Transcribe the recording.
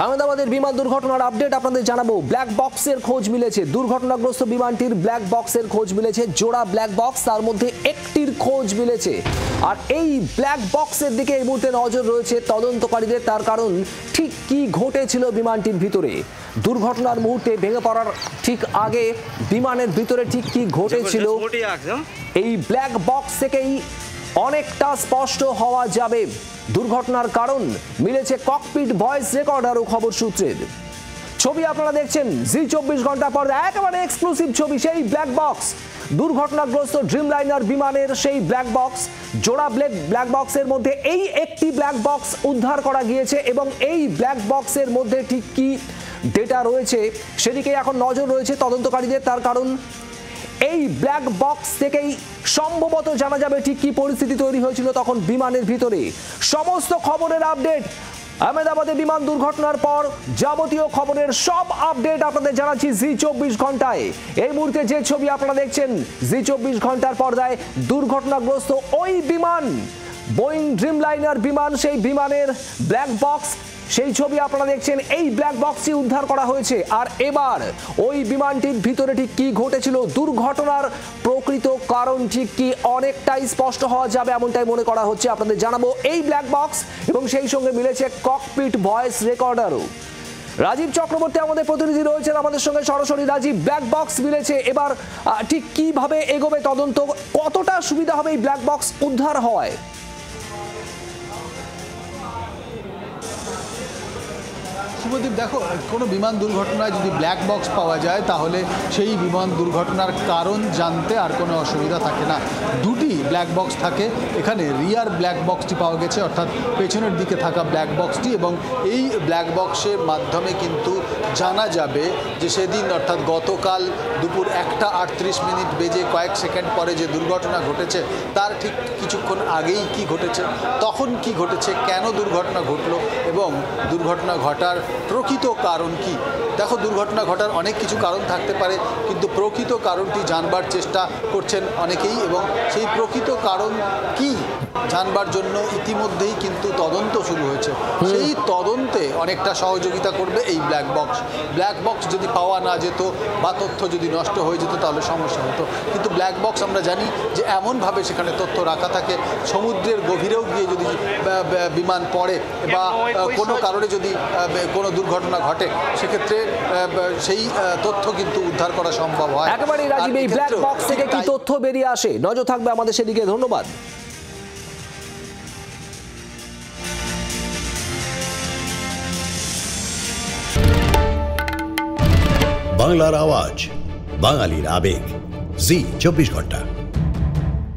আহমেদাবাদের বিমান দুর্ঘটনার আপডেট আপনাদের জানাবো। ব্ল্যাক বক্সের খোঁজ মিলেছে, দুর্ঘটনাগ্রস্ত বিমানটির ব্ল্যাক বক্সের খোঁজ মিলেছে। জোড়া ব্ল্যাক বক্স, তার মধ্যে একটির খোঁজ মিলেছে। আর এই ব্ল্যাক বক্সের দিকে এই মুহূর্তে নজর রয়েছে তদন্তকারীদের, তার কারণ ঠিক কি ঘটেছিল বিমানটির ভিতরে। দুর্ঘটনার মুহূর্তে ভেঙে পড়ার ঠিক আগে বিমানের ভিতরে ঠিক কি ঘটেছিল এই ব্ল্যাক বক্স থেকেই অনেকটা স্পষ্ট হওয়া যাবে। দুর্ঘটনার কারণ মিলেছে ককপিট ভয়েস রেকর্ডার ও খবর সূত্রের। ছবি আপনারা দেখছেন জি24 ঘন্টা পর্দায়, একেবারে এক্সক্লুসিভ ছবি। সেই ব্ল্যাক বক্স, দুর্ঘটনাগ্রস্ত ড্রিমলাইনার বিমানের সেই ব্ল্যাক বক্স, জোড়া ব্ল্যাক বক্সের মধ্যে এই একটি ব্ল্যাক বক্স উদ্ধার করা গিয়েছে এবং এই ব্ল্যাক বক্সের মধ্যে ঠিক কি ডেটা রয়েছে সেদিকে এখন নজর রয়েছে তদন্তকারীদের। তার কারণ এই ব্ল্যাক বক্স থেকেই সম্ভবত জানা যাবে ঠিক কি পরিস্থিতি তৈরি হয়েছিল তখন বিমানের ভিতরে। সমস্ত খবরের আপডেট, আহমেদাবাদে বিমান দুর্ঘটনার পর যাবতীয় খবরের সব আপডেট আপনাদের জানাচ্ছি জি24 ঘন্টায়। এই মুহূর্তে যে ছবি আপনারা দেখছেন জি24 ঘন্টার পর্দায়, দুর্ঘটনাগ্রস্ত ওই বিমান, বোয়িং ড্রিমলাইনার বিমান, সেই বিমানের ব্ল্যাক বক্স, সেই ছবি আপনারা দেখছেন। এই ব্ল্যাক বক্সটি উদ্ধার করা হয়েছে। আর এবার ওই বিমানটির ভিতরে ঠিক কি ঘটেছিল, দুর্ঘটনার প্রকৃত কারণ ঠিক কি অনেকটাই স্পষ্ট হওয়া যাবে এমনটাই মনে করা হচ্ছে। আপনাদের জানাবো এই ব্ল্যাক বক্স এবং সেই সঙ্গে মিলেছে ককপিট ভয়েস রেকর্ডারও। রাজীব চক্রবর্তী আমাদের প্রতিনিধি রয়েছেন আমাদের সঙ্গে সরাসরি। রাজীব, ব্ল্যাক বক্স মিলেছে, এবার ঠিক কিভাবে এগোবে তদন্ত, কতটা সুবিধা হবে এই ব্ল্যাক বক্স উদ্ধার হওয়ায়? শুভদীপ, দেখো, কোনো বিমান দুর্ঘটনায় যদি ব্ল্যাক বক্স পাওয়া যায় তাহলে সেই বিমান দুর্ঘটনার কারণ জানতে আর কোনো অসুবিধা থাকে না। দুটি ব্ল্যাক বক্স থাকে এখানে। রিয়ার ব্ল্যাক বক্সটি পাওয়া গেছে, অর্থাৎ পেছনের দিকে থাকা ব্ল্যাক বক্সটি, এবং এই ব্ল্যাক বক্সের মাধ্যমে কিন্তু জানা যাবে যে সেদিন অর্থাৎ গতকাল দুপুর 1:38 বেজে কয়েক সেকেন্ড পরে যে দুর্ঘটনা ঘটেছে তার ঠিক কিছুক্ষণ আগেই কি ঘটেছে, তখন কি ঘটেছে, কেন দুর্ঘটনা ঘটলো এবং দুর্ঘটনা ঘটার প্রকৃত কারণ কি। দেখো, দুর্ঘটনা ঘটার অনেক কিছু কারণ থাকতে পারে, কিন্তু প্রকৃত কারণটি জানবার চেষ্টা করছেন অনেকেই, এবং সেই প্রকৃত কারণ কি জানবার জন্য ইতিমধ্যেই কিন্তু তদন্ত শুরু হয়েছে। সেই তদন্তে অনেকটা সহযোগিতা করবে এই ব্ল্যাক বক্স। ব্ল্যাক বক্স যদি পাওয়া না যেত বা তথ্য যদি নষ্ট হয়ে যেত তাহলে সমস্যা হতো, কিন্তু ব্ল্যাক বক্স আমরা জানি যে এমনভাবে সেখানে তথ্য রাখা থাকে, সমুদ্রের গভীরেও গিয়ে যদি বিমান পড়ে বা কোনো কারণে যদি কোনো দুর্ঘটনা ঘটে সেক্ষেত্রে সেই তথ্য কিন্তু উদ্ধার করা সম্ভব হয়। একেবারে রাজীব, এই ব্ল্যাক বক্স থেকে কি তথ্য বেরিয়ে আসে, নজর থাকবে আমাদের সেদিকে। ধন্যবাদ। বাংলার আওয়াজ, বাঙালির আবেগ, জি24 ঘন্টা।